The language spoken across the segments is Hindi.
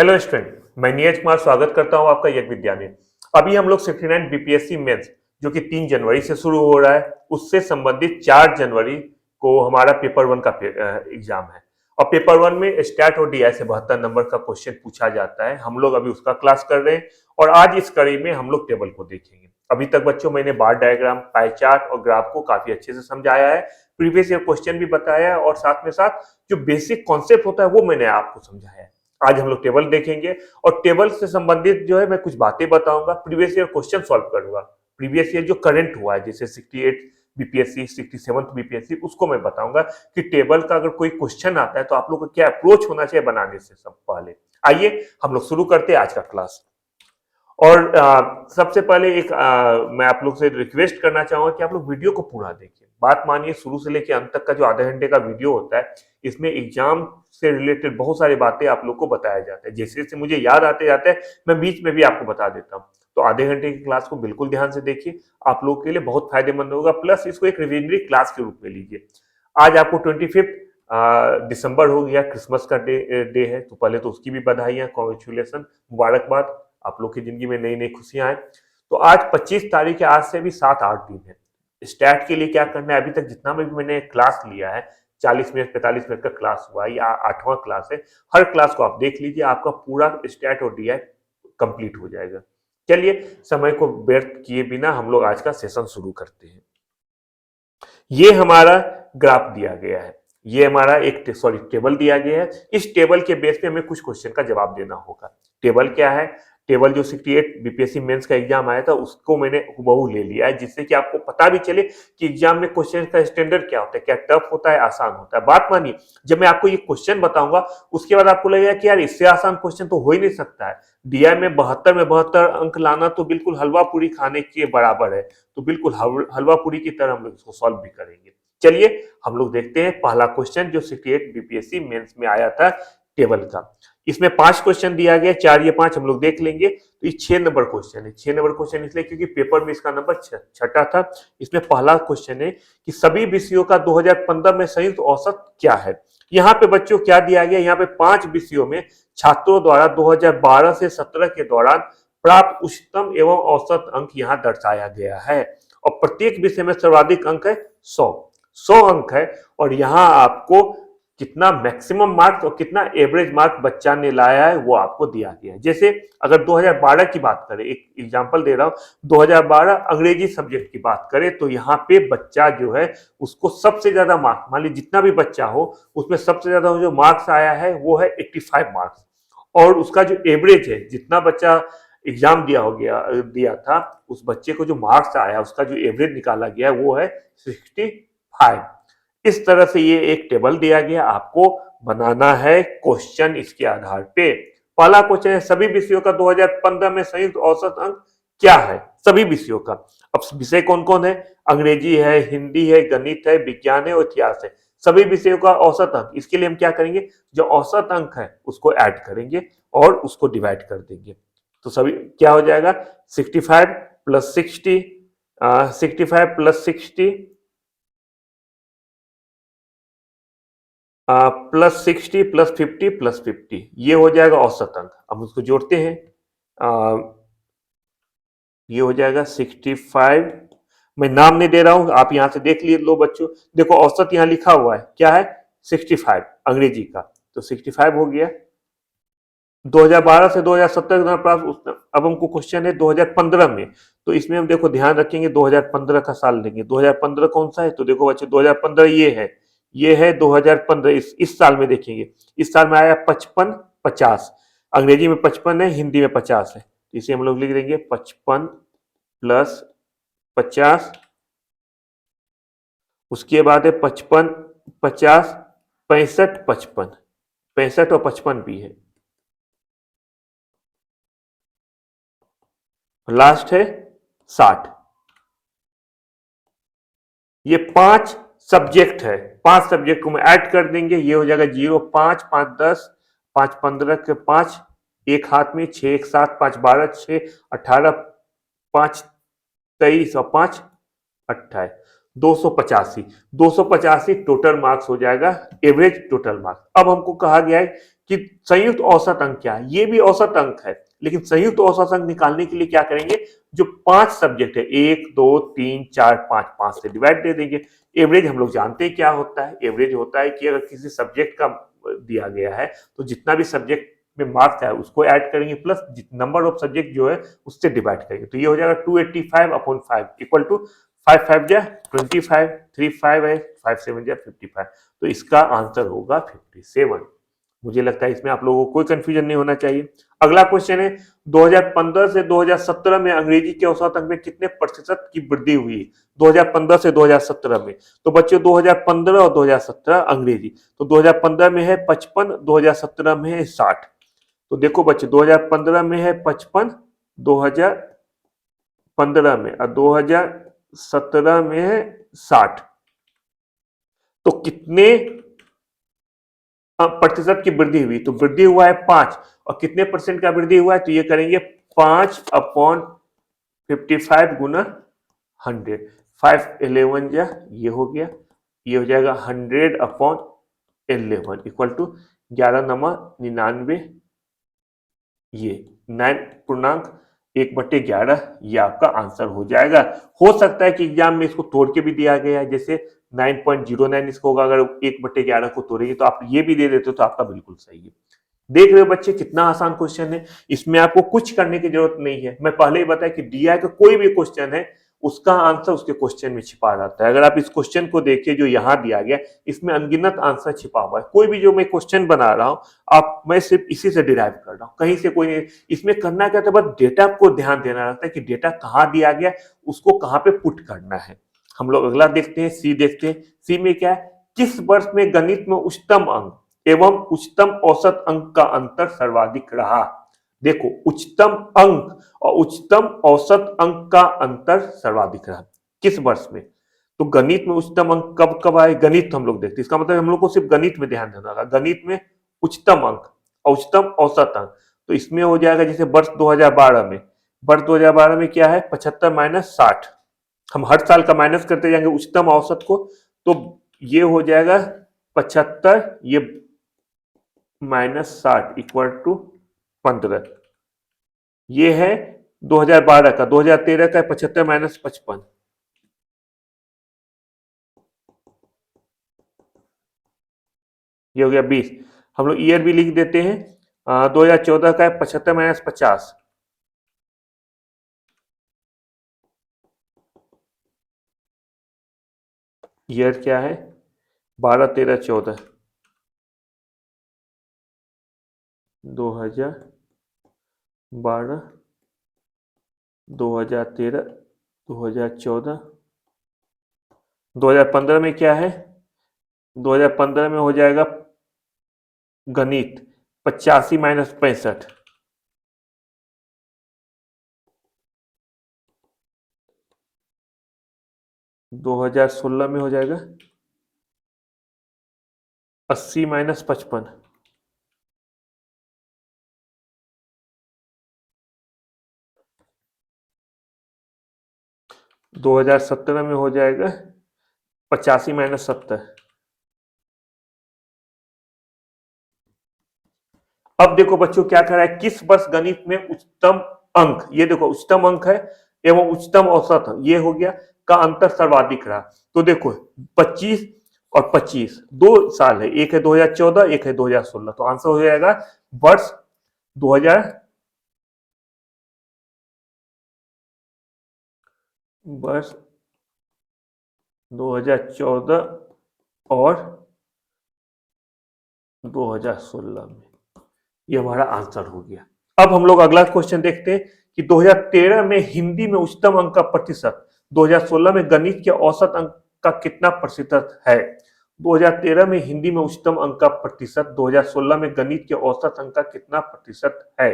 हेलो स्टूडेंट, मैं नीरज कुमार स्वागत करता हूं आपका यज्ञ विद्या में। अभी हम लोग 69 बीपीएससी मेंस जो कि 3 जनवरी से शुरू हो रहा है, उससे संबंधित 4 जनवरी को हमारा पेपर 1 का एग्जाम है। और पेपर 1 में स्टैट और डीआई से 72 नंबर का क्वेश्चन पूछा जाता है। हम लोग अभी उसका क्लास कर रहे हैं और आज इस कड़ी में हम लोग टेबल को देखेंगे। अभी तक बच्चों मैंने बार डायग्राम, पाई चार्ट और ग्राफ को काफी अच्छे से समझाया है, प्रीवियस ईयर क्वेश्चन भी बताया है और साथ में साथ जो बेसिक कॉन्सेप्ट होता है वो मैंने आपको समझाया है। आज हम लोग टेबल देखेंगे और टेबल से संबंधित जो है मैं कुछ बातें बताऊंगा, प्रीवियस ईयर क्वेश्चन सॉल्व करूंगा। प्रीवियस ईयर जो करंट हुआ है जैसे 68 बीपीएससी, 67 बीपीएससी, उसको मैं बताऊंगा कि टेबल का अगर कोई क्वेश्चन आता है तो आप लोग को क्या अप्रोच होना चाहिए बनाने से सब पहले। आइए हम लोग शुरू करते हैं आज का क्लास। और सबसे पहले मैं आप लोग से रिक्वेस्ट करना चाहूंगा कि आप लोग वीडियो को पूरा देखिए, बात मानिए। शुरू से लेकर अंत तक का जो आधे घंटे का वीडियो होता है, इसमें एग्जाम से रिलेटेड बहुत सारी बातें आप लोग को बताया जाता है। जैसे जैसे मुझे याद आते जाते हैं मैं बीच में भी आपको बता देता हूँ। तो आधे घंटे की क्लास को बिल्कुल ध्यान से देखिए, आप लोगों के लिए बहुत फायदेमंद होगा। प्लस इसको एक रिविजनरी क्लास के रूप में लीजिए। आज आपको 25 दिसंबर हो गया, क्रिसमस का डे है, तो पहले तो उसकी भी बधाइयां, कॉन्ग्रेचुलेसन, मुबारकबाद। आप लोग की जिंदगी में नई नई खुशियां आए। तो आज 25 तारीख है, आज से भी 7-8 दिन है। स्टैट के लिए क्या करना है, अभी तक जितना भी मैंने क्लास लिया है, 40 मिनट 45 मिनट का क्लास हुआ है, या 8वां क्लास है, हर क्लास को आप देख लीजिए, आपका पूरा स्टैट और डीआई कंप्लीट हो जाएगा। चलिए समय को व्यर्थ किए बिना हम लोग आज का सेशन शुरू करते हैं। ये हमारा ग्राफ दिया गया है, ये हमारा एक टेबल दिया गया है। इस टेबल के बेस पे हमें कुछ क्वेश्चन का जवाब देना होगा। टेबल क्या है? टेबल जो 68 बीपीएससी मेंस का एग्जाम आया था उसको मैंने हुबहू ले लिया है, जिससे कि आपको पता भी चले कि एग्जाम में क्वेश्चन का स्टैंडर्ड क्या होता है, क्या टफ होता है, आसान होता है। बात मानिए, जब मैं आपको ये क्वेश्चन बताऊंगा उसके बाद आपको लगेगा कि यार इससे आसान क्वेश्चन तो हो ही नहीं सकता है। डीआई में 72 अंक लाना तो बिल्कुल हलवा पूरी खाने के बराबर है। तो बिल्कुल हलवा पूरी की तरह हम लोग इसको सॉल्व भी करेंगे। चलिए हम लोग देखते हैं पहला क्वेश्चन जो 68 बीपीएससी मेंस में आया था टेबल का। इसमें 5 क्वेश्चन दिया गया, 4 ये 5 हम लोग देख लेंगे। तो ये 6 नंबर क्वेश्चन है। 6 नंबर क्वेश्चन इसलिए क्योंकि पेपर में इसका नंबर छठा था। इसमें पहला क्वेश्चन है कि सभी विषयों का 2015 में संयुक्त औसत क्या है। यहाँ पे बच्चों क्या दिया गया, यहाँ पे 5 विषयों में छात्रों द्वारा 2012 से 17 के दौरान प्राप्त उच्चतम एवं औसत अंक यहाँ दर्शाया गया है। और प्रत्येक विषय में सर्वाधिक अंक है 100 अंक है। और यहाँ आपको कितना मैक्सिमम मार्क्स और कितना एवरेज मार्क बच्चा ने लाया है वो आपको दिया गया है। जैसे अगर 2012 की बात करें, एक एग्जांपल दे रहा हूं, 2012 अंग्रेजी सब्जेक्ट की बात करें तो यहाँ पे बच्चा जो है उसको सबसे ज्यादा मार्क्स, मान लीजिए जितना भी बच्चा हो उसमें सबसे ज्यादा जो मार्क्स आया है वो है 85 मार्क्स। और उसका जो एवरेज है, जितना बच्चा एग्जाम दिया था उस बच्चे को जो मार्क्स आया, उसका जो एवरेज निकाला गया वो है 65। इस तरह से ये एक टेबल दिया गया, आपको बनाना है क्वेश्चन इसके आधार पे। पहला क्वेश्चन है सभी विषयों का 2015 में संयुक्त औसत अंक क्या है। सभी विषयों का, अब विषय कौन कौन है? अंग्रेजी है, हिंदी है, गणित है, विज्ञान है और इतिहास है। सभी विषयों का औसत अंक, इसके लिए हम क्या करेंगे, जो औसत अंक है उसको ऐड करेंगे और उसको डिवाइड कर देंगे। तो सभी क्या हो जाएगा, 65 plus 60, 65 plus 60 plus 60 plus 50 plus 50, ये हो जाएगा औसत अंक। अब उसको जोड़ते हैं, ये हो जाएगा 65। मैं नाम नहीं दे रहा हूं, आप यहां से देख लिए लो बच्चों। देखो औसत यहां लिखा हुआ है, क्या है, 65 अंग्रेजी का। तो 65 हो गया। 2012 से 2017 के दौरान प्राप्त। अब हमको क्वेश्चन है 2015 में, तो इसमें हम देखो ध्यान रखेंगे 2015 का साल लेंगे। 2015 कौन सा है, तो देखो बच्चों 2015 ये है 2015। इस साल में देखेंगे, इस साल में आया 55 50। अंग्रेजी में 55 है, हिंदी में 50 है, तो इसे हम लोग लिख देंगे 55 प्लस 50। उसके बाद है 55 50 65 55, 65 और 55 भी है। लास्ट है 60। ये 5 सब्जेक्ट है, 5 सब्जेक्ट को हम ऐड कर देंगे, ये हो जाएगा 0 5 5 10 5 15 के 5, एक हाथ में 6 1 7 5 12 6 18 5 23 और 5 28, 285 टोटल मार्क्स हो जाएगा, एवरेज टोटल मार्क्स। अब हमको कहा गया है कि संयुक्त औसत अंक क्या है। ये भी औसत अंक है, लेकिन संयुक्त औसत अंक निकालने के लिए क्या करेंगे, जो 5 सब्जेक्ट है 1 2 3 4 5, 5 से डिवाइड दे देंगे। एवरेज हम लोग जानते हैं क्या होता है। एवरेज होता है कि अगर किसी सब्जेक्ट का दिया गया है तो जितना भी सब्जेक्ट में मार्क्स है उसको ऐड करेंगे प्लस नंबर ऑफ सब्जेक्ट जो है उससे डिवाइड करेंगे। तो ये हो जाएगा 285/5 इक्वल टू 5 5 जा 25, 3 5 है, 5 7 जा 55। तो इसका आंसर होगा 57। मुझे लगता है इसमें आप लोगों को कोई कंफ्यूजन नहीं होना चाहिए। अगला क्वेश्चन है 2015 से 2017 में अंग्रेजी के औसत अंक में कितने प्रतिशत की वृद्धि हुई। 2015 से 2017 में, तो बच्चों 2015 और 2017 अंग्रेजी, तो 2015 में है 55, 2017 में है 60। तो देखो बच्चे 2015 में है 55, 2015 में, और 2017 में है 60। तो कितने प्रतिशत की वृद्धि हुई, तो वृद्धि हुआ है 5, और कितने परसेंट का वृद्धि हुआ है, तो ये करेंगे 5/55 गुना 100, 5 11 जा ये हो गया, ये हो जाएगा 100/11 इक्वल टू 11×99, ये 9.1/11, ये आपका आंसर हो जाएगा। हो सकता है कि एग्जाम में इसको तोड़ के भी दिया गया है, जैसे 9.09 इसको होगा, अगर 1/11 को तोड़ेंगे तो आप ये भी दे देते हो तो आपका बिल्कुल सही है। देख रहे हो बच्चे कितना आसान क्वेश्चन है, इसमें आपको कुछ करने की जरूरत नहीं है। मैं पहले ही बताया कि दिया का कोई भी क्वेश्चन है उसका आंसर उसके क्वेश्चन में छिपा रहता है। अगर आप इस क्वेश्चन को देखिए जो यहां दिया गया, इसमें अनगिनत आंसर छिपा हुआ है। कोई भी जो मैं क्वेश्चन बना रहा हूं, आप मैं सिर्फ इसी से डिराइव कर रहा हूं, कहीं से कोई नहीं। इसमें करना क्या था, बस डेटा को ध्यान देना रहता है कि डेटा कहां दिया गया, उसको कहां पे पुट करना है। हम लोग अगला देखते हैं, सी देखते हैं। सी में क्या है, किस वर्ष में गणित में उच्चतम अंक एवं उच्चतम औसत अंक का अंतर सर्वाधिक रहा। देखो उच्चतम अंक और उच्चतम औसत अंक का अंतर सर्वाधिक रहा किस वर्ष में। तो गणित में उच्चतम अंक कब कब आए, गणित हम लोग देखते हैं, इसका मतलब हम लोग को सिर्फ गणित में ध्यान देना होगा। गणित में उच्चतम अंक और उच्चतम औसत अंक, तो इसमें हो जाएगा जैसे वर्ष 2012 में, वर्ष 2012 में क्या है 75 - 60, हम हर साल का माइनस करते जाएंगे उच्चतम औसत को, तो ये हो जाएगा 75, ये -60 इक्वल टू 15। ये है 2012 का, 2013 का 75 - 55, ये हो गया 20। हम लोग ईयर भी लिख देते हैं, 2014 का 75 - 50, ईयर क्या है 12 13 14, 2012, 2013, 2014, 2015 में क्या है, 2015 में हो जाएगा गणित 85 - 65, 2016 में हो जाएगा 80 - 55, 2017 में हो जाएगा 85 - 70। अब देखो बच्चों क्या कर रहा है, किस वर्ष गणित में उच्चतम अंक, ये देखो उच्चतम अंक है एवं उच्चतम औसत ये हो गया का अंतर सर्वाधिक रहा। तो देखो 25 और 25 दो साल है, एक है 2014, एक है 2016, तो आंसर हो जाएगा वर्ष 2000, वर्ष 2014 और 2016 में, ये हमारा आंसर हो गया। अब हम लोग अगला क्वेश्चन देखते हैं कि 2013 में हिंदी में उच्चतम अंक का प्रतिशत 2016 में गणित के औसत अंक का कितना प्रतिशत है। 2013 में हिंदी में उच्चतम अंक का प्रतिशत 2016 में गणित के औसत अंक का कितना प्रतिशत है।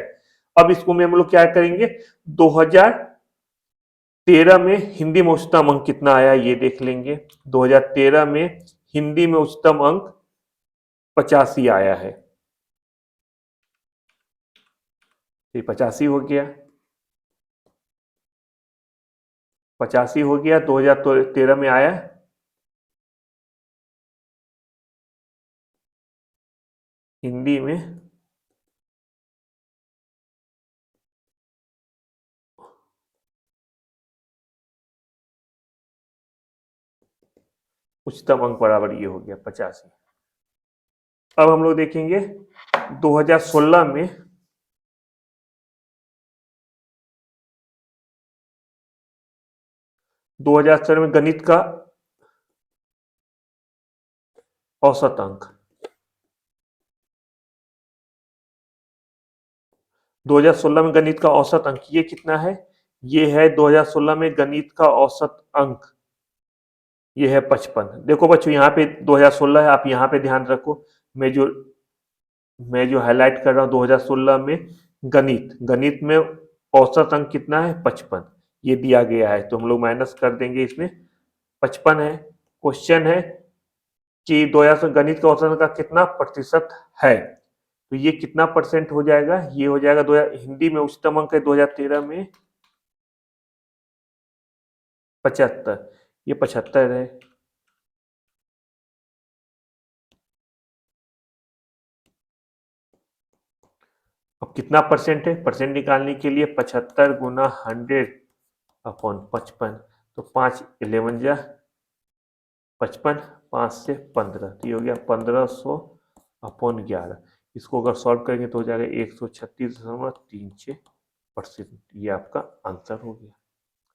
अब इसको में हम लोग क्या करेंगे, 2013 में हिंदी में उच्चतम अंक कितना आया ये देख लेंगे। 2013 में हिंदी में उच्चतम अंक 85 आया है, ये 85 हो गया, 85 हो गया। 2013 में आया हिंदी में उच्चतम अंक बराबर ये हो गया 85। अब हम लोग देखेंगे 2016 में 2016 में गणित का औसत अंक 2016 में गणित का औसत अंक ये कितना है? ये है 2016 में गणित का औसत अंक, ये है 55। देखो बच्चों यहाँ पे 2016 है, आप यहाँ पे ध्यान रखो। मैं जो मैं जो हाईलाइट कर रहा हूँ 2016 में गणित गणित में औसत अंक कितना है? 55। ये दिया गया है तो हम लोग माइनस कर देंगे, इसमें 55 है। क्वेश्चन है कि 2000 गणित का औसत अंक का कितना प्रतिशत है, तो ये कितना परसेंट हो जाएगा? ये हो जाएगा हिंदी में उच्चतम अंक है 2013 में 75, ये 75 है। अब कितना परसेंट है? परसेंट निकालने के लिए 75 गुना 100 अपॉन 55, तो 5 11 जा 55, 5 से 15, तो ये हो गया 1500 अपॉन 11। इसको अगर सॉल्व करेंगे तो हो जाएगा 136.36%। ये आपका आंसर हो गया।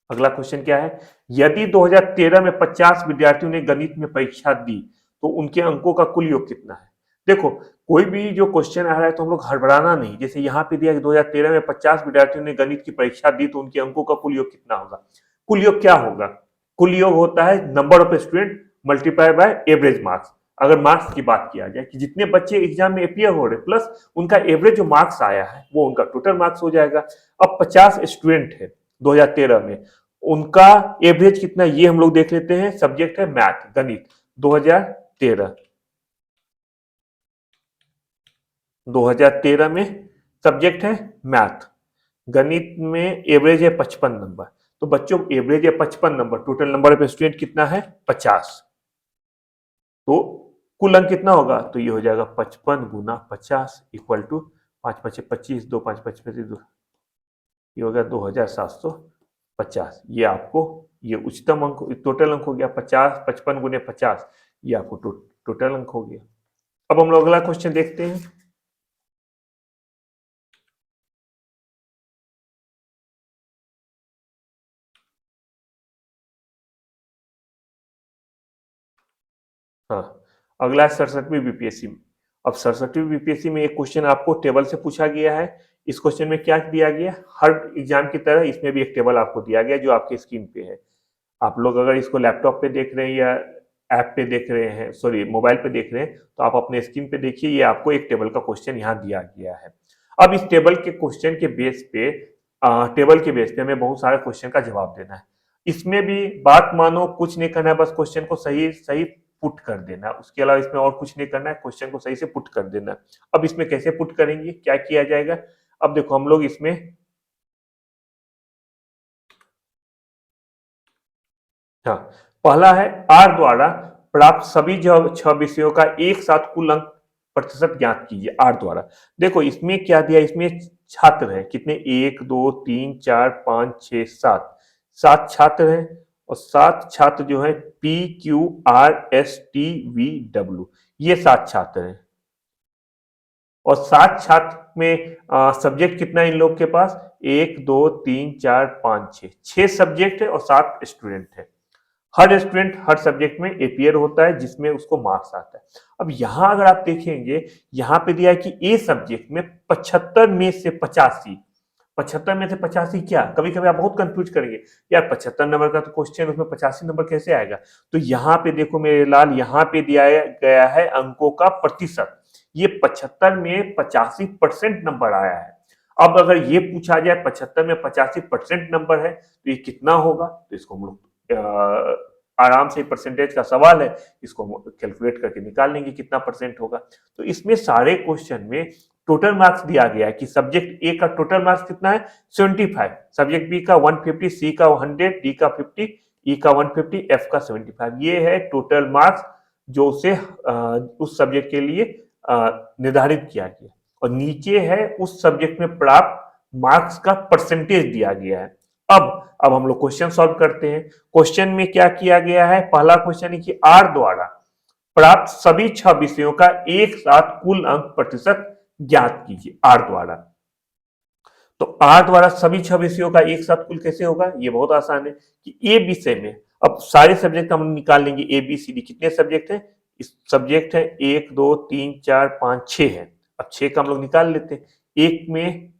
अगला क्वेश्चन क्या है? यदि 2013 में 50 विद्यार्थियों ने गणित में परीक्षा दी तो उनके अंकों का कुल योग कितना है? देखो, कोई भी जो क्वेश्चन आ रहा है तो हम लोग हड़बड़ाना नहीं। जैसे यहाँ पे दिया कि 2013 में 50 विद्यार्थियों ने गणित की परीक्षा दी तो उनके अंकों का कुल योग कितना होगा? कुल योग क्या होगा? कुल योग होता है number of student multiply by average marks. अगर मार्क्स की बात किया जाए कि जितने बच्चे एग्जाम में अपियर हो रहे प्लस उनका एवरेज जो मार्क्स आया है वो उनका टोटल मार्क्स हो जाएगा। अब 50 स्टूडेंट है 2013 में, उनका एवरेज कितना ये हम लोग देख लेते हैं। सब्जेक्ट है मैथ गणित 2013 में सब्जेक्ट है मैथ, गणित में एवरेज है 55 नंबर। तो बच्चों एवरेज है 55 number, total number of student कितना है? 50। तो कुल अंक कितना होगा? तो ये हो जाएगा 55 गुना 50 इक्वल टू 5 5 25, 2 5 25, ये हो गया 2750। ये आपको ये उच्चतम अंक टोटल अंक हो गया 50, 55 गुने 50, ये आपको टोटल अंक हो गया। अब हम लोग अगला क्वेश्चन देखते हैं। हाँ, अगला है 67वीं बीपीएससी में। अब 67वीं बीपीएससी में एक क्वेश्चन आपको टेबल से पूछा गया है। इस क्वेश्चन में क्या दिया गया? हर एग्जाम की तरह इसमें भी एक टेबल आपको दिया गया जो आपके स्क्रीन पे है। आप लोग अगर इसको लैपटॉप पे देख रहे हैं या ऐप पे देख रहे हैं, सॉरी मोबाइल पे देख रहे हैं, तो आप अपने स्क्रीन पे देखिए, ये आपको एक टेबल का क्वेश्चन यहाँ दिया गया है। अब इस टेबल के क्वेश्चन के बेस पे टेबल के बेस पे हमें बहुत सारे क्वेश्चन का जवाब देना है। इसमें भी बात मानो, कुछ नहीं करना है, बस क्वेश्चन को सही सही पुट कर देना है। उसके अलावा इसमें और कुछ नहीं करना है, क्वेश्चन को सही से पुट कर देना है। अब इसमें कैसे पुट करेंगे, क्या किया जाएगा? अब देखो हम लोग इसमें हाँ, पहला है आर द्वारा प्राप्त सभी छह विषयों का एक साथ कुल अंक प्रतिशत ज्ञात कीजिए। आर द्वारा देखो इसमें क्या दिया, इसमें छात्र है कितने? 1 2 3 4 5 6 7, 7 छात्र हैं। और 7 छात्र जो है PQRSTVW, ये 7 छात्र हैं। और 7 छात्र में सब्जेक्ट कितना है इन लोग के पास? 1 2 3 4 5 6, 6 सब्जेक्ट है और 7 स्टूडेंट है। हर स्टूडेंट हर सब्जेक्ट में अपियर होता है जिसमें उसको मार्क्स आता है। अब यहां अगर आप देखेंगे, यहां पे दिया है कि ए सब्जेक्ट में 75 में से 85, 75 में से 85 क्या? कभी कभी आप बहुत कंफ्यूज करेंगे, यार 75 नंबर का तो क्वेश्चन, उसमें 85 नंबर कैसे आएगा? तो यहाँ पे देखो मेरे लाल, यहाँ पे दिया गया है अंकों का प्रतिशत। ये 75 में 85% नंबर आया है। अब अगर ये पूछा जाए 75 में 85% नंबर है तो ये कितना होगा? तो इसको हम लोग आराम से, परसेंटेज का सवाल है, इसको कैलकुलेट करके निकाल लेंगे कितना परसेंट होगा। तो इसमें सारे क्वेश्चन में टोटल मार्क्स दिया गया है कि सब्जेक्ट ए का टोटल मार्क्स कितना है? 75, सब्जेक्ट बी का 150, सी का 100, डी का 50, ई का 150, एफ का 75। ये है टोटल मार्क्स जो उसे उस सब्जेक्ट के लिए निर्धारित किया गया। और नीचे है उस सब्जेक्ट में प्राप्त मार्क्स का परसेंटेज दिया गया है। अब अब हम लोग क्वेश्चन सॉल्व करते हैं। क्वेश्चन में क्या किया गया है, पहला क्वेश्चन है कि आर द्वारा प्राप्त सभी 6 विषयों का एक साथ कुल अंक प्रतिशत ज्ञात कीजिए। आर द्वारा, तो आर द्वारा सभी 6 विषयों का एक साथ कुल कैसे होगा, ये बहुत आसान है कि ए विषय में, अब सारे सब्जेक्ट हम निकाल लेंगे, ए बी सी डी कितने सब्जेक्ट हैं, इस सब्जेक्ट है 1 2 3 4 5 6 है। अब 6 का हम लोग निकाल लेते हैं। एक में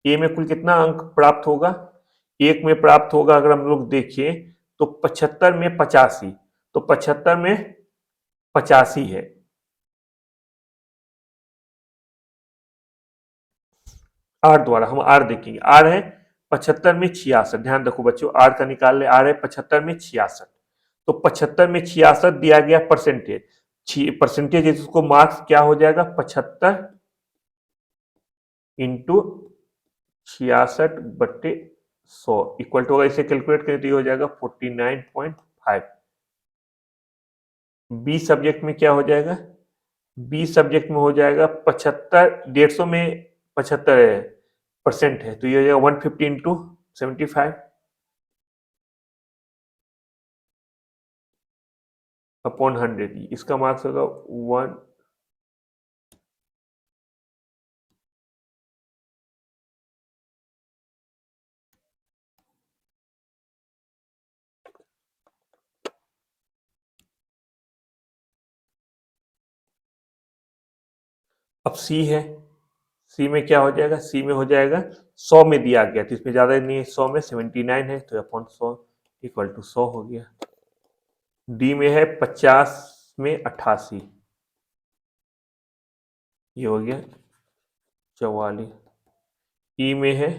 ए में कुल कितना अंक प्राप्त होगा, एक में प्राप्त होगा अगर हम लोग देखें तो 75 में 85, तो 75 में 85 है। आर द्वारा हम आर देखेंगे, आर है 75 में 66, ध्यान रखो बच्चों आर का निकाल ले, आर है 75 में 66, तो 75 में 66 दिया गया परसेंटेज, परसेंटेज इसको मार्क्स क्या हो जाएगा 75 इंटू 66/100 इक्वल टू होगा, इसे कैलकुलेट करें तो ये हो जाएगा 49.5। बी सब्जेक्ट में क्या हो जाएगा, बी सब्जेक्ट में हो जाएगा 75, 150 में 75% है तो ये हो जाएगा 150 इंटू 75 अपॉन 100, इसका मार्क्स होगा 1। अब सी है, सी में क्या हो जाएगा, सी में हो जाएगा 100 में दिया गया तो इसमें ज्यादा नहीं है, 100 में 79 है तो अपॉन 100 इक्वल टू 100 हो गया। डी में है 50 में 88, ये हो गया 44। ई में है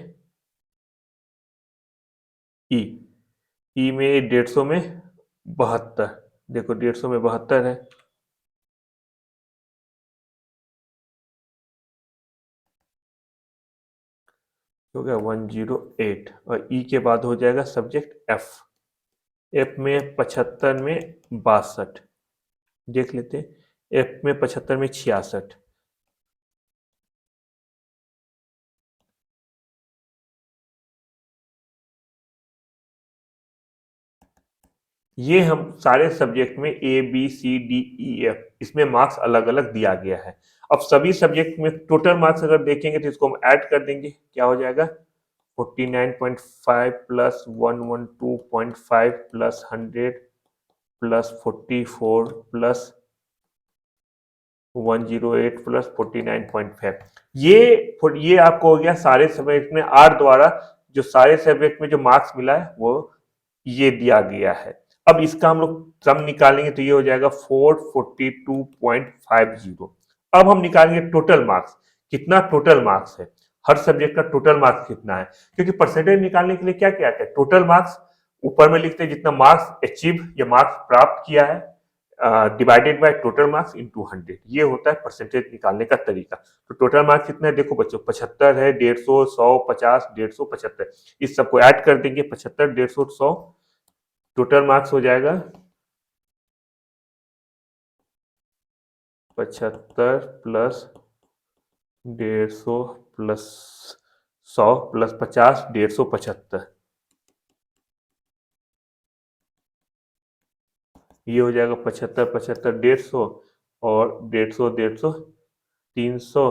ई, ई में 150 में 72, देखो 150 में 72 है, हो गया 108। और ई के बाद हो जाएगा सब्जेक्ट एफ, एफ में 75 में 62, देख लेते हैं एफ में 75 में 66, ये हम सारे सब्जेक्ट में A B C D E F इसमें मार्क्स अलग अलग दिया गया है। अब सभी सब्जेक्ट में टोटल मार्क्स अगर देखेंगे तो इसको हम ऐड कर देंगे, क्या हो जाएगा 49.5 plus 112.5 plus 100 plus 44 plus 108 plus 49.5, ये आपको हो गया सारे सब्जेक्ट में आर द्वारा जो सारे सब्जेक्ट में जो मार्क्स मिला है वो ये दिया गया है। अब इसका हम लोग सम निकालेंगे तो ये हो जाएगा 442.50। अब हम निकालेंगे टोटल मार्क्स, कितना टोटल मार्क्स है, हर सब्जेक्ट का टोटल मार्क्स कितना है, क्योंकि परसेंटेज निकालने के लिए क्या क्या है, टोटल मार्क्स ऊपर में लिखते हैं जितना मार्क्स अचीव या मार्क्स प्राप्त किया है divided by total marks into 100, ये होता है परसेंटेज निकालने का तरीका। तो टोटल मार्क्स कितना है देखो बच्चों 75 है, 150, 100, 50, 150, 75, इस सबको ऐड कर देंगे 75, 150, 100, टोटल मार्क्स हो जाएगा 75 प्लस 150 प्लस 100 प्लस 50, 150, ये हो जाएगा 75, 75, 150 और 150, 150, 300,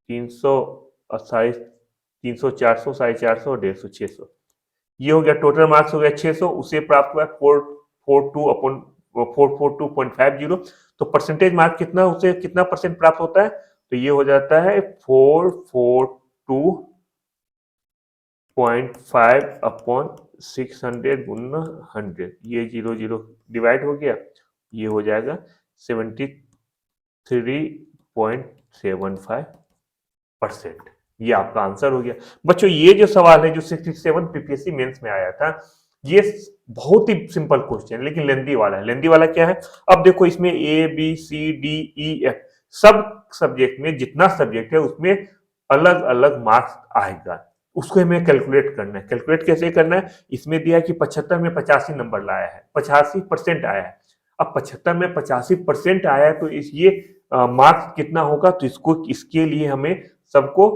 300 और 300, 400, 450 और 150, 600, ये हो गया टोटल मार्क्स हो गया 600, उसे प्राप्त हुआ 442 अपॉन 442.50। तो परसेंटेज मार्क कितना, उसे कितना परसेंट प्राप्त होता है, तो ये हो जाता है 442.5 अपॉन 600 गुना 100, ये 0 0 डिवाइड हो गया, ये हो जाएगा 73.75%, ये आपका आंसर हो गया। बच्चों ये जो सवाल है जो 67 पीपीएससी मेंस में आया था, ये बहुत ही सिंपल क्वेश्चन लेकिन लेंदी वाला है। लेंदी वाला क्या है, अब देखो इसमें A B C D E F सब सब्जेक्ट में जितना सब्जेक्ट है उसमें अलग अलग मार्क्स आएगा, उसको हमें कैलकुलेट करना है। कैलकुलेट कैसे करना है, इसमें दिया है कि 75 में 85 नंबर लाया है, 85% आया है। अब 75 में 85% आया है तो इस ये मार्क्स कितना होगा, तो इसको इसके लिए हमें सबको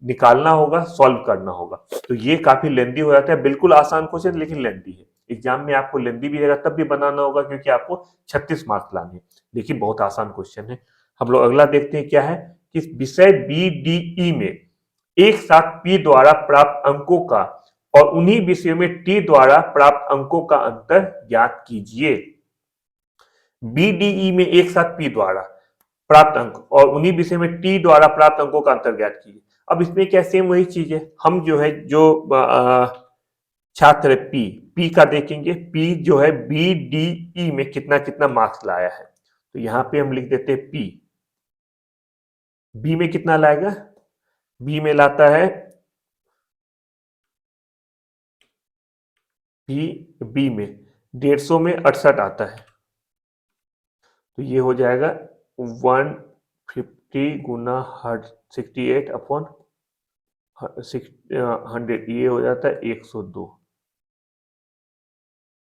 निकालना होगा, सॉल्व करना होगा। तो ये काफी लेंदी हो जाता है, बिल्कुल आसान क्वेश्चन लेकिन लेंदी है। एग्जाम में आपको लेंदी भी रहेगा तब भी बनाना होगा क्योंकि आपको 36 मार्क्स लाने हैं, लेकिन बहुत आसान क्वेश्चन है। हम लोग अगला देखते हैं क्या है कि विषय बी डी ई में एक साथ पी द्वारा प्राप्त अंकों का और उन्हीं विषयों में टी द्वारा प्राप्त अंकों का अंतर ज्ञात कीजिए। बीडीई में एक साथ पी द्वारा प्राप्त अंक और उन्हीं विषय में टी द्वारा प्राप्त अंकों का अंतर ज्ञात कीजिए। अब इसमें क्या सेम वही चीज है, हम जो है जो छात्र पी पी का देखेंगे, पी जो है बीडीई में कितना कितना मार्क्स लाया है, तो यहां पे हम लिख देते हैं पी। बी में कितना लाएगा, बी में लाता है बी में 150 में 68 आता है, तो ये हो जाएगा 150 गुना 68 अपॉन 100, ये हो जाता है 102।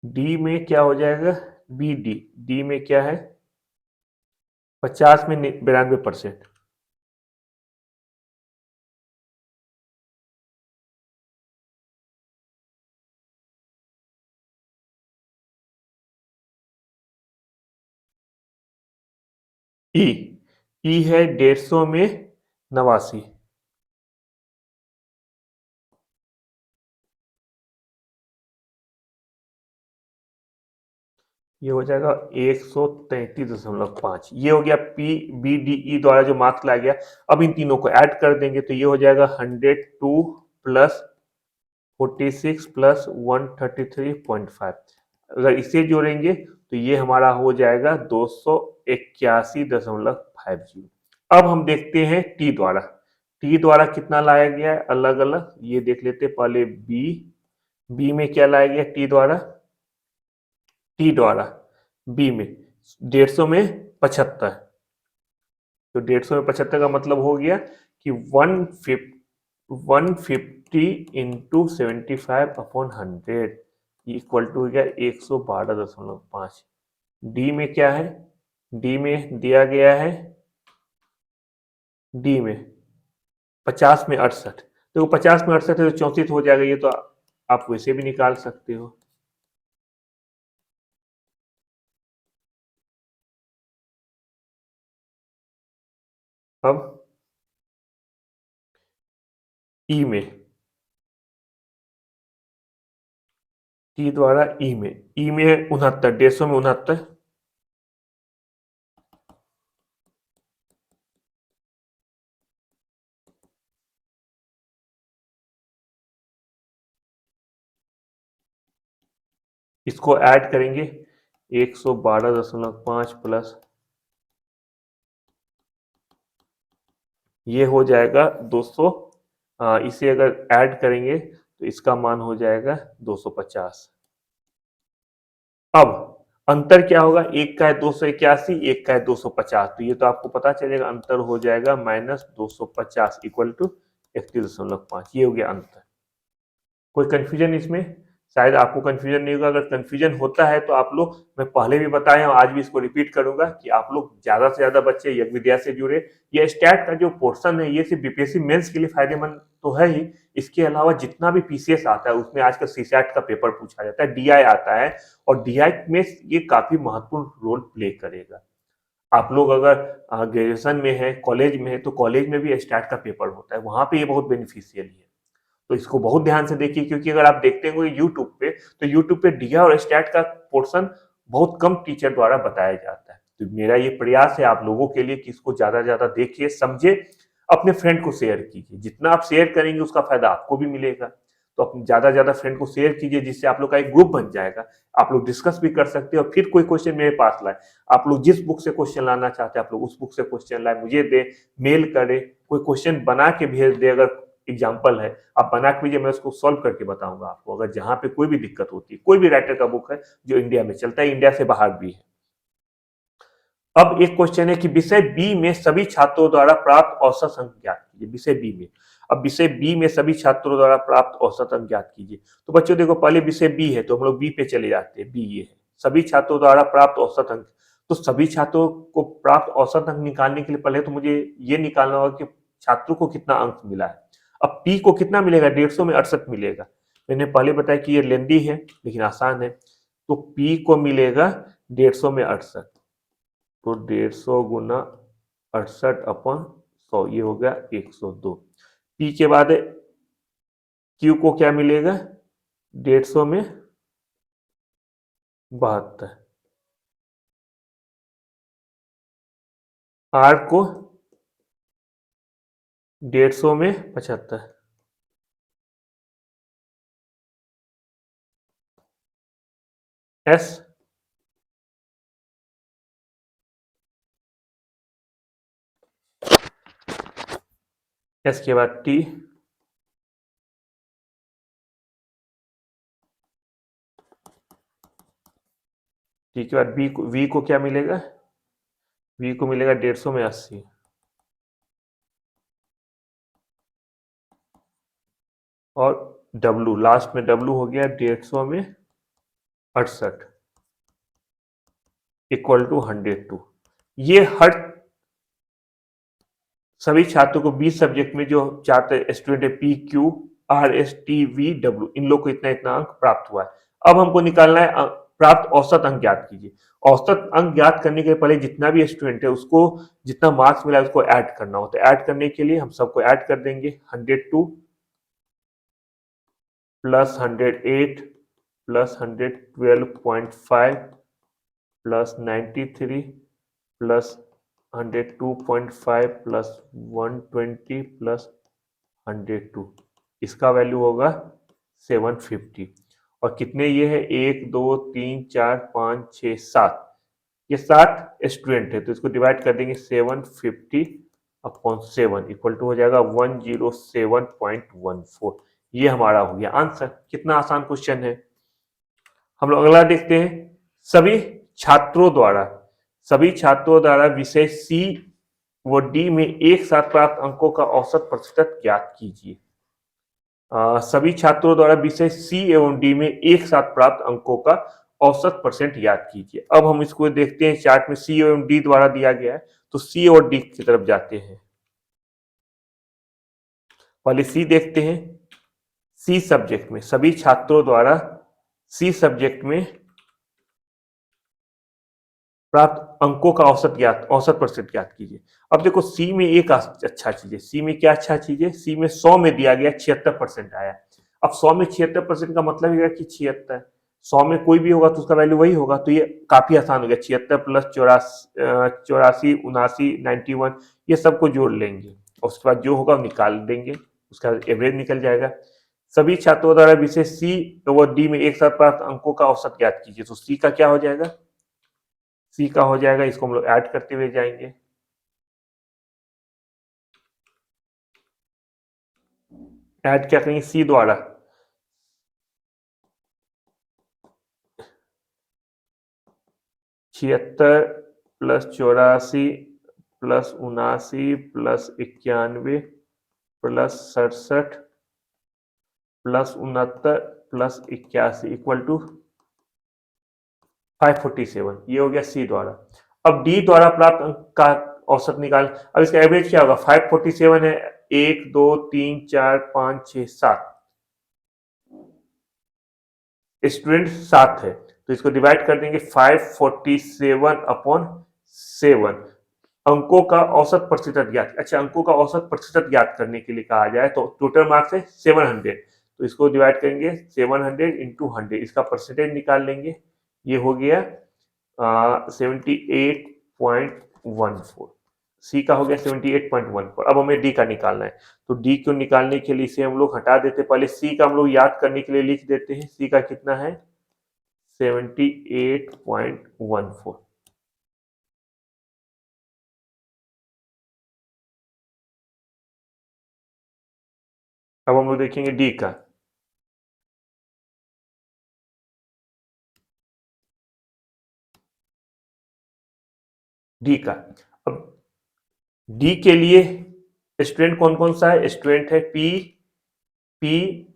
डी में क्या हो जाएगा, बी डी डी में क्या है 50 में 92%। ई ई है 150 में 89, ये हो जाएगा 133.5। ये हो गया पी बी डी ई द्वारा जो मार्क्स लाया गया। अब इन तीनों को ऐड कर देंगे तो ये हो जाएगा 102 प्लस 46 प्लस 133.5। अगर इसे जोड़ेंगे तो ये हमारा हो जाएगा 281.50। अब हम देखते हैं टी द्वारा, टी द्वारा कितना लाया गया है अलग अलग, ये देख लेते हैं पहले बी। बी में क्या लाया गया टी द्वारा, टी द्वारा बी में 150 में 75, तो 150 में 75 का मतलब हो गया कि 150 इंटू 75 अपॉन 100 इक्वल टू हो गया 112.5। डी में क्या है, डी में दिया गया है, डी में 50 में 68, तो 50 में 68 है तो 34 हो जाएगा, ये तो आप वैसे भी निकाल सकते हो। अब ई में टी द्वारा ई में 69, 150 में 69, इसको ऐड करेंगे 112.5 प्लस ये हो जाएगा 200, इसे अगर ऐड करेंगे तो इसका मान हो जाएगा 250। अब अंतर क्या होगा, एक का है 281, एक का है 250, तो ये तो आपको पता चलेगा अंतर हो जाएगा -250 इक्वल टू 31.5। ये हो गया अंतर। कोई कंफ्यूजन इसमें, शायद आपको कंफ्यूजन नहीं होगा। अगर कंफ्यूजन होता है तो आप लोग, मैं पहले भी बताया हूँ आज भी इसको रिपीट करूंगा कि आप लोग ज्यादा से ज्यादा बच्चे यज्ञ विद्या से जुड़े। ये स्टैट का जो पोर्शन है ये सिर्फ बीपीएससी मेंस के लिए फायदेमंद तो है ही, इसके अलावा जितना भी पीसीएस आता है उसमें आजकल सीसैट का पेपर पूछा जाता है, डीआई आता है, और डीआई में ये काफी महत्वपूर्ण रोल प्ले करेगा। आप लोग अगर ग्रेजुएशन में है, कॉलेज में है, तो कॉलेज में भी स्टैट का पेपर होता है, वहां पे ये बहुत बेनिफिशियल है। तो इसको बहुत ध्यान से देखिए क्योंकि अगर आप देखते होंगे यूट्यूब पे, तो यूट्यूब पे डीआई और स्टैट का पोर्शन बहुत कम टीचर द्वारा बताया जाता है। तो मेरा ये प्रयास है आप लोगों के लिए कि इसको ज्यादा से ज्यादा देखिए, समझे, अपने फ्रेंड को शेयर कीजिए। जितना आप शेयर करेंगे उसका फायदा आपको भी मिलेगा। तो अपने ज्यादा से ज्यादा फ्रेंड को शेयर कीजिए जिससे आप लोग का एक ग्रुप बन जाएगा। आप लोग डिस्कस भी कर सकते हैं और फिर कोई क्वेश्चन मेरे पास लाए, आप लोग जिस बुक से क्वेश्चन लाना चाहते हैं आप लोग उस बुक से क्वेश्चन लाए, मुझे दे, मेल करें, कोई क्वेश्चन बना के भेज दे। अगर एग्जाम्पल है आप बना के भेजिए, मैं उसको सॉल्व करके बताऊंगा आपको। अगर जहां पे कोई भी दिक्कत होती है, कोई भी राइटर का बुक है जो इंडिया में चलता है, इंडिया से बाहर भी है। अब एक क्वेश्चन है कि विषय बी में सभी छात्रों द्वारा प्राप्त औसत अंक ज्ञात कीजिए। विषय बी में, अब विषय बी में सभी छात्रों द्वारा प्राप्त औसत अंक ज्ञात कीजिए। तो बच्चों देखो, पहले विषय बी है तो हम लोग बी पे चले जाते हैं। बी ये है सभी छात्रों द्वारा प्राप्त औसत अंक। तो सभी छात्रों को प्राप्त औसत अंक निकालने के लिए पहले तो मुझे ये निकालना होगा कि छात्रों को कितना अंक मिला है। अब पी को कितना मिलेगा, 150 में 68 मिलेगा। मैंने पहले बताया कि ये लेंदी है लेकिन आसान है। तो पी को मिलेगा 150 में 68, तो 150 गुना 68/100, ये हो गया 102। पी के बाद क्यू को क्या मिलेगा, 150 में 72। आर को 150 में 75। एस एस के बाद टी, टी के बाद वी को क्या मिलेगा, वी को मिलेगा 150 में 80। और डब्लू, लास्ट में डब्लू हो गया 150 में 68 इक्वल टू 102। ये हर सभी छात्रों को 20 सब्जेक्ट में जो चाहते स्टूडेंट है P Q R S T V W, इन लोग को इतना इतना अंक प्राप्त हुआ है। अब हमको निकालना है प्राप्त औसत अंक ज्ञात कीजिए। औसत अंक ज्ञात करने के पहले जितना भी स्टूडेंट है उसको जितना मार्क्स मिला है उसको ऐड करना होता है। ऐड करने के लिए हम सबको ऐड कर देंगे। 102 plus 108 plus 112.5 plus 93 plus 102.5 plus 120 plus 102, इसका वैल्यू होगा 750। और कितने ये है, 1 2 3 4 5 6 7, ये 7 स्टूडेंट है तो इसको डिवाइड कर देंगे 750/7 इक्वल टू हो जाएगा 107.14। ये हमारा हो गया आंसर। कितना आसान क्वेश्चन है। हम लोग अगला देखते हैं। सभी छात्रों द्वारा विषय सी व डी में एक साथ प्राप्त अंकों का औसत प्रतिशत ज्ञात कीजिए। सभी छात्रों द्वारा विषय सी एवं डी में एक साथ प्राप्त अंकों का औसत परसेंट याद कीजिए। अब हम इसको देखते हैं, चार्ट में सी एवं डी द्वारा दिया गया है तो सी और डी की तरफ जाते हैं। पहले सी देखते हैं। सी सब्जेक्ट में सभी छात्रों द्वारा सी सब्जेक्ट में प्राप्त अंकों का औसत प्रतिशत ज्ञात कीजिए। अब देखो सी में एक अच्छा चीज है। सी में क्या अच्छा चीज है, सी में 100 में दिया गया 76% आया। अब 100 में 76% का मतलब है कि 76, 100 में कोई भी होगा तो उसका वैल्यू वही होगा। तो ये काफी आसान हो गया। 76 प्लस 84 79 91, ये सबको जोड़ लेंगे और उसके बाद जो होगा निकाल देंगे, उसका एवरेज निकल जाएगा। सभी छात्रों द्वारा विषय सी व डी में एक साथ प्राप्त अंकों का औसत ज्ञात कीजिए। तो सी का क्या हो जाएगा, सी का हो जाएगा, इसको हम लोग ऐड करते हुए जाएंगे। ऐड क्या करेंगे, सी द्वारा 76 plus 84 plus 79 plus 91 plus 67 plus 69 plus 81 equal to 547। ये हो गया सी द्वारा। अब डी द्वारा प्राप्त अंक का औसत निकाल। अब इसका एवरेज क्या होगा, 547 है, 1 2 3 4 5 6 7 स्टूडेंट 7 है तो इसको डिवाइड कर देंगे 547/7। अंकों का औसत प्रतिशत ज्ञात। अच्छा, अंकों का औसत प्रतिशत ज्ञात करने के लिए कहा जाए तो टोटल मार्क्स है 700, तो इसको डिवाइड करेंगे 700 इंटू 100, इसका परसेंटेज निकाल लेंगे। ये हो गया 78.14। सी का हो गया 78.14। अब हमें डी का निकालना है तो डी को निकालने के लिए इसे हम लोग हटा देते। पहले सी का हम लोग याद करने के लिए लिख देते हैं। सी का कितना है, 78.14। अब हम लोग देखेंगे डी का। डी का अब डी के लिए स्टूडेंट कौन कौन सा है, स्टूडेंट है पी, पी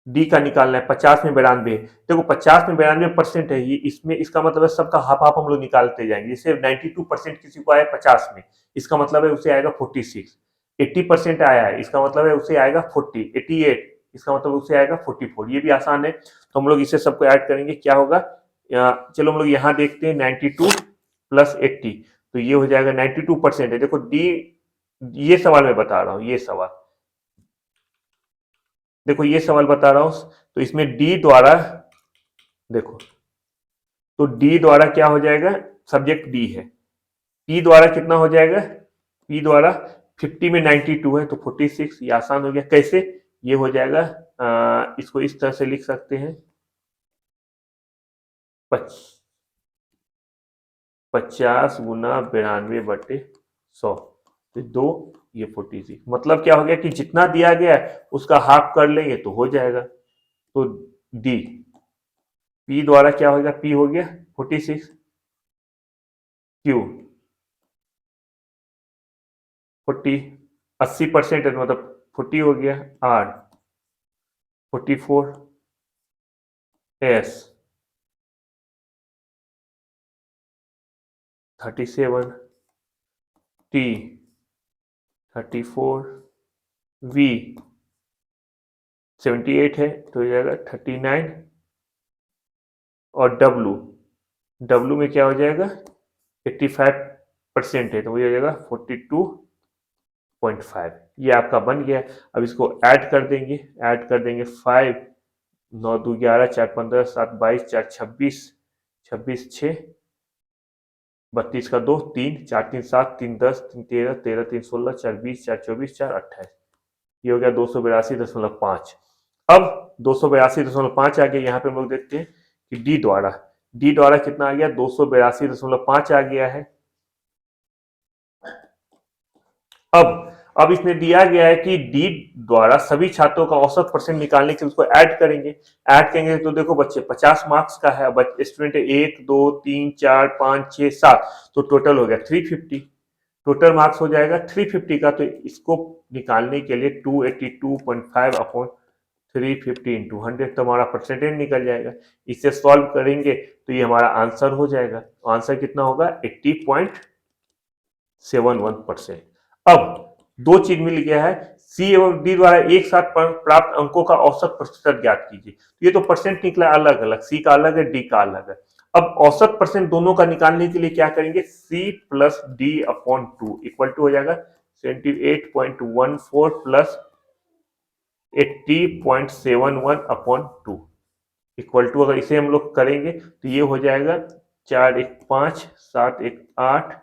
डी का निकालना है। 50 में 92, देखो 50 में 92% है ये, इसमें इसका मतलब है सबका हाफ हाफ हम लोग निकालते जाएंगे। जैसे 92% किसी को आया 50 में, इसका मतलब है उसे आएगा 46। 80% आया है, इसका मतलब है उसे आएगा 40, 88 इसका मतलब उसे आएगा 44। ये भी आसान है, तो हम लोग इसे सबको ऐड करेंगे, क्या होगा, चलो हम लोग यहाँ देखते हैं 92 प्लस 80, तो ये हो जाएगा 92% है। देखो डी, ये सवाल मैं बता रहा हूँ, ये सवाल देखो, ये सवाल बता रहा हूँ, तो इसमें डी द्वारा देखो, तो डी द्वारा क्या हो जाएगा, सब्जेक्ट डी है, पी द्वारा कितना हो जाएगा, पी द्वारा 50 में 92 है तो 46, ये आसान हो गया। कैसे, ये हो जाएगा, इसको इस तरह से लिख सकते हैं, 50 गुना 92/100, तो 2, ये 46, मतलब क्या हो गया कि जितना दिया गया है उसका हाफ कर लेंगे तो हो जाएगा। तो डी, पी द्वारा क्या होगा, पी हो गया 46, क्यू 40, 80% है मतलब 40 हो गया, आर 44, एस 37, टी 34, वी 78 है तो हो जाएगा 39, और डब्लू, डब्लू में क्या हो जाएगा, 85% है तो वही हो जाएगा 42.5। ये आपका बन गया। अब इसको ऐड कर देंगे, 5, 9 2 11, 4 15, 7 22, 4 26, 26 6 32 का 2, 3 4 3 7, 3 10, 3 13, 13 3 16, 4 20, 4 24, 4 28, ये हो गया 282.5। अब 282.5 आ गया, यहाँ पे हम लोग देखते हैं कि डी द्वारा कितना आ गया, 282.5 आ गया है। अब इसमें दिया गया है कि डी द्वारा सभी छात्रों का औसत परसेंट निकालने के लिए उसको ऐड करेंगे तो देखो बच्चे 50 मार्क्स का है, स्टूडेंट 1 2 3 4 5 6 7, तो टोटल हो गया 350, टोटल मार्क्स हो जाएगा 350 का। तो इसको निकालने के लिए 282.5 अपॉन 350 इंटू 100, तो हमारा परसेंटेज निकल जाएगा। इसे सॉल्व करेंगे तो ये हमारा आंसर हो जाएगा। आंसर कितना होगा, 80.71%। अब दो चीज मिल गया है, सी एवं डी द्वारा एक साथ प्राप्त अंकों का औसत प्रतिशत ज्ञात कीजिए। ये तो परसेंट निकला अलग अलग, सी का अलग है, डी का अलग है। अब औसत परसेंट दोनों का निकालने के लिए क्या करेंगे, C plus D upon 2 equal to हो जाएगा 78.14 प्लस 80.71 अपॉन 2 इक्वल टू, अगर इसे हम लोग करेंगे तो ये हो जाएगा 4 1 5 7 1 8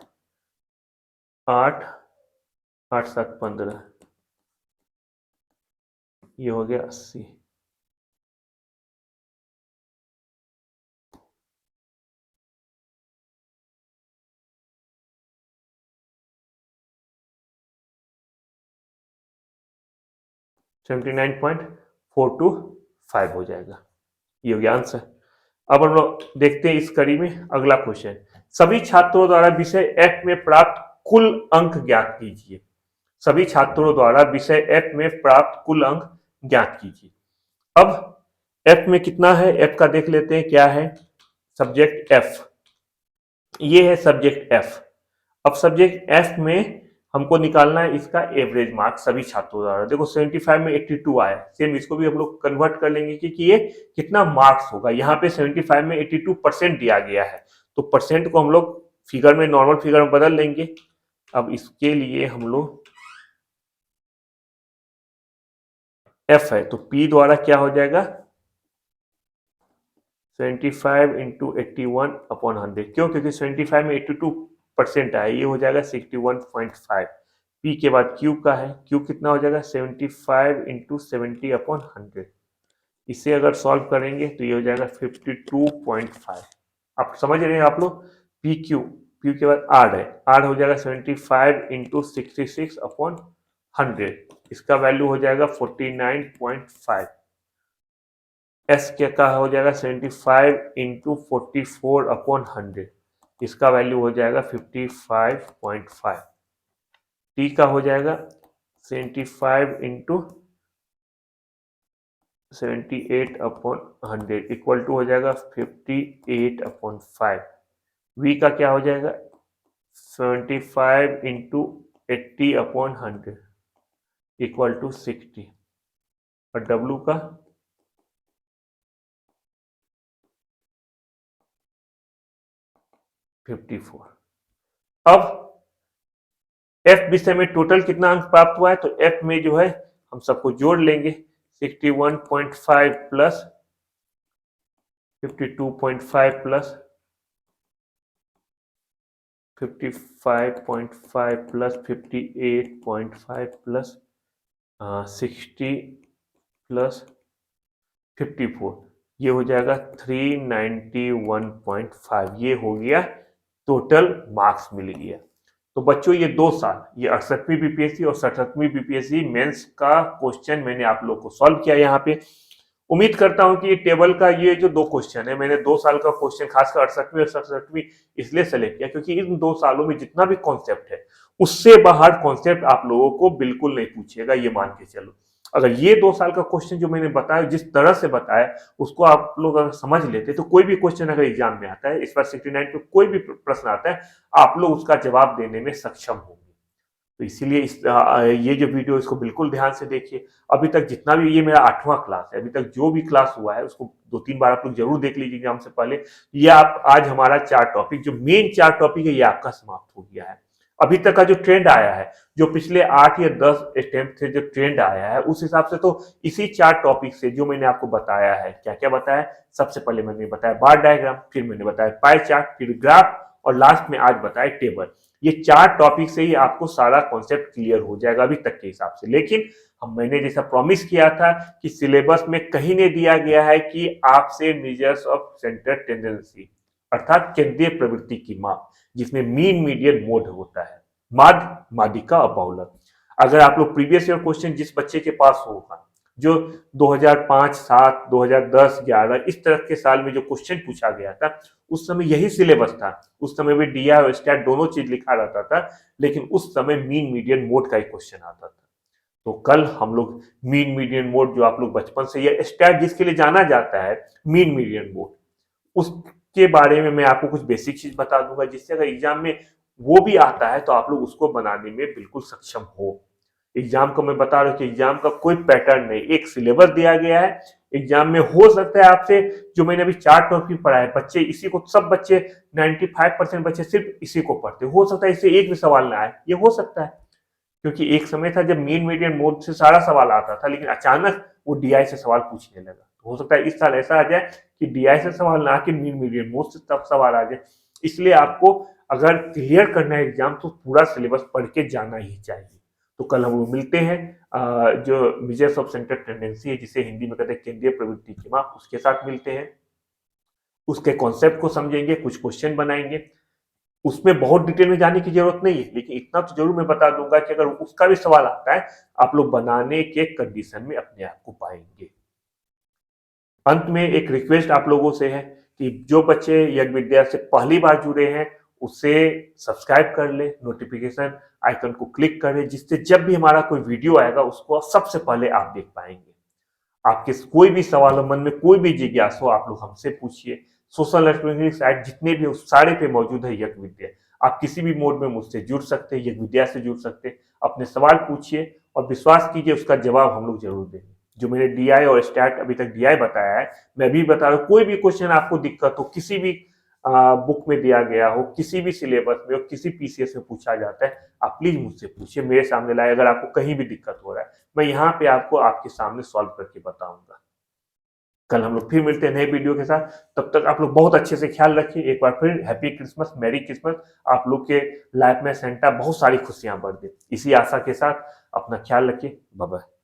8 8 7 15, ये हो गया 80। 79.425 हो जाएगा, ये हो गया आंसर। अब हम लोग देखते हैं इस कड़ी में अगला क्वेश्चन, सभी छात्रों द्वारा विषय एफ में प्राप्त कुल अंक ज्ञात कीजिए। सभी छात्रों द्वारा विषय एफ में प्राप्त कुल अंक ज्ञात कीजिए। अब एफ में कितना है, एफ का देख लेते हैं क्या है, सब्जेक्ट एफ, ये है सब्जेक्ट एफ। अब सब्जेक्ट एफ में हमको निकालना है इसका एवरेज मार्क्स सभी छात्रों द्वारा। देखो 75 में 82 आया, सेम इसको भी हम लोग कन्वर्ट कर लेंगे कि ये कितना मार्क्स होगा। यहाँ पे 75 में 82% दिया गया है, तो परसेंट को हम लोग फिगर में, नॉर्मल फिगर में बदल लेंगे। अब इसके लिए हम लोग एफ है तो पी द्वारा क्या हो जाएगा, 75 इंटू 81 अपॉन 100, क्यों, क्योंकि 75 में 82% आया, ये हो जाएगा 61.5। पी के बाद क्यू का है, क्यू कितना हो जाएगा 75 इंटू 70 अपॉन 100, इसे अगर सॉल्व करेंगे तो ये हो जाएगा 52.5। आप समझ रहे हैं आप लोग, पी क्यू, पी के बाद आर है, आर हो जाएगा 75 इंटू 66 अपॉन 100, इसका वैल्यू हो जाएगा 49.5। एस क्या हो जाएगा 75 इंटू 44 अपॉन 100, इसका वैल्यू हो जाएगा 55.5। टी का हो जाएगा 75 इंटू 78 अपॉन 100 इक्वल टू हो जाएगा 58 अपॉन 5। वी का क्या हो जाएगा 75 इंटू 80 अपॉन 100, इक्वल टू 60 और W का 54। अब F विषय में टोटल कितना अंक प्राप्त हुआ है, तो F में जो है हम सबको जोड़ लेंगे 61.5 plus 52.5 plus 55.5 plus 58.5 plus 60 plus 54, ये हो जाएगा 391.5। ये हो गया टोटल मार्क्स मिल गया। तो बच्चों ये 2 साल, ये 68वीं बीपीएससी और 67वीं बीपीएससी मेंस का क्वेश्चन मैंने आप लोग को सॉल्व किया यहाँ पे। उम्मीद करता हूं कि ये टेबल का ये जो 2 क्वेश्चन है, मैंने 2 साल का क्वेश्चन खासकर 68वीं और 67वीं इसलिए सेलेक्ट किया क्योंकि इन 2 सालों में जितना भी कॉन्सेप्ट है उससे बाहर कॉन्सेप्ट आप लोगों को बिल्कुल नहीं पूछेगा, ये मान के चलो। अगर ये 2 साल का क्वेश्चन जो मैंने बताया, जिस तरह से बताया, उसको आप लोग अगर समझ लेते तो कोई भी क्वेश्चन अगर एग्जाम में आता है, इस बार 69 पे कोई भी प्रश्न आता है, आप लोग उसका जवाब देने में सक्षम होंगे। तो इसीलिए ये जो वीडियो इसको बिल्कुल ध्यान से देखिए। अभी तक जितना भी, ये मेरा 8वां क्लास है, अभी तक जो भी क्लास हुआ है उसको 2-3 बार आप लोग जरूर देख लीजिए एग्जाम से पहले। ये आप आज हमारा 4 टॉपिक, जो मेन 4 टॉपिक है, ये आपका समाप्त हो गया है। अभी तक का जो ट्रेंड आया है, जो पिछले 8 या 10 अटेम्प्ट से जो ट्रेंड आया है, उस हिसाब से तो इसी 4 टॉपिक से जो मैंने आपको बताया है, क्या क्या बताया, सबसे पहले मैंने बताया बार डायग्राम, फिर मैंने बताया पाई चार्ट, फिर ग्राफ, और लास्ट में आज बताया टेबल। ये 4 टॉपिक से ही आपको सारा कॉन्सेप्ट क्लियर हो जाएगा अभी तक के हिसाब से। लेकिन मैंने जैसा प्रॉमिस किया था कि सिलेबस में कहीं नहीं दिया गया है कि आपसे मेजर्स ऑफ सेंटर टेंडेंसी, अर्थात केंद्रीय प्रवृत्ति की माप, जिसमें मीन, मीडियन, मोड होता है, माध्य, माध्यिका और बहुलक। अगर आप लोग प्रीवियस ईयर क्वेश्चन जिस बच्चे के पास होगा, जो 2005, 7, 2010, 11 इस तरह के साल में जो क्वेश्चन पूछा गया था, उस समय यही सिलेबस था। उस समय भी डीआई और स्टैट दोनों चीज लिखा रहता था, लेकिन उस समय मीन, मीडियन, मोड का एक क्वेश्चन आता था। तो कल हम लोग मीन, मीडियन, मोड, जो आप लोग बचपन से, या स्टैट जिसके लिए जाना जाता है, मीन, मीडियन, मोड, उसके बारे में मैं आपको कुछ बेसिक चीज बता दूंगा, जिससे अगर एग्जाम में वो भी आता है तो आप लोग उसको बनाने में बिल्कुल सक्षम हो। एग्जाम को मैं बता रहा हूं कि एग्जाम का कोई पैटर्न नहीं, एक सिलेबस दिया गया है। एग्जाम में हो सकता है आपसे, जो मैंने अभी 4 टॉपिक पढ़ा है, बच्चे इसी को, सब बच्चे 95% बच्चे सिर्फ इसी को पढ़ते, हो सकता है इससे एक भी सवाल ना आए, ये हो सकता है। क्योंकि एक समय था जब मीन, मीडियन, मोड से सारा सवाल आता था, लेकिन अचानक वो डीआई से सवाल पूछने लगा। तो हो सकता है इस साल ऐसा आ जाए कि डीआई से सवाल ना आके मीन, मीडियन, मोड से तब सवाल आ जाए। इसलिए आपको अगर क्लियर करना है एग्जाम, तो पूरा सिलेबस पढ़ के जाना ही चाहिए। तो कल हम लोग मिलते हैं जो मेजर्स ऑफ सेंटर टेंडेंसी है, जिसे हिंदी में कहते हैं केंद्रीय प्रवृत्ति की माप, उसके साथ मिलते हैं। उसके कॉन्सेप्ट को समझेंगे, कुछ क्वेश्चन बनाएंगे। उसमें बहुत डिटेल में जाने की जरूरत नहीं है, लेकिन इतना तो जरूर मैं बता दूंगा कि अगर उसका भी सवाल आता है, आप लोग बनाने के कंडीशन में अपने आप को पाएंगे। अंत में एक रिक्वेस्ट आप लोगों से है कि जो बच्चे यज्ञ विद्या से पहली बार जुड़े हैं, उसे सब्सक्राइब कर ले, नोटिफिकेशन आइकन को क्लिक कर ले, जिससे जब भी हमारा कोई वीडियो आएगा उसको सबसे पहले आप देख पाएंगे। आपके कोई भी सवाल हो, मन में कोई भी जिज्ञासा हो, आप लोग हमसे पूछिए। सोशल नेटवर्किंग साइट जितने भी सारे पे मौजूद है यज्ञ विद्या। आप किसी भी मोड में मुझसे जुड़ सकते हैं, यज्ञ विद्या से जुड़ सकते हैं। अपने सवाल पूछिए और विश्वास कीजिए उसका जवाब हम लोग जरूर देंगे। जो मैंने डीआई और स्टैट अभी तक डीआई बताया है, मैं भी बता रहा हूँ। कोई भी क्वेश्चन आपको दिक्कत हो, किसी भी बुक में दिया गया हो, किसी भी सिलेबस में हो, किसी पीसीएस में पूछा जाता है, आप प्लीज मुझसे पूछिए, मेरे सामने लाए। अगर आपको कहीं भी दिक्कत हो रहा है, मैं यहाँ पे आपको आपके सामने सॉल्व करके बताऊंगा। कल हम लोग फिर मिलते हैं नए वीडियो के साथ। तब तक आप लोग बहुत अच्छे से ख्याल रखिए। एक बार फिर हैप्पी क्रिसमस, मैरी क्रिसमस। आप लोग के लाइफ में सेंटा बहुत सारी खुशियां भर दे। इसी आशा के साथ अपना ख्याल रखिए। Bye bye.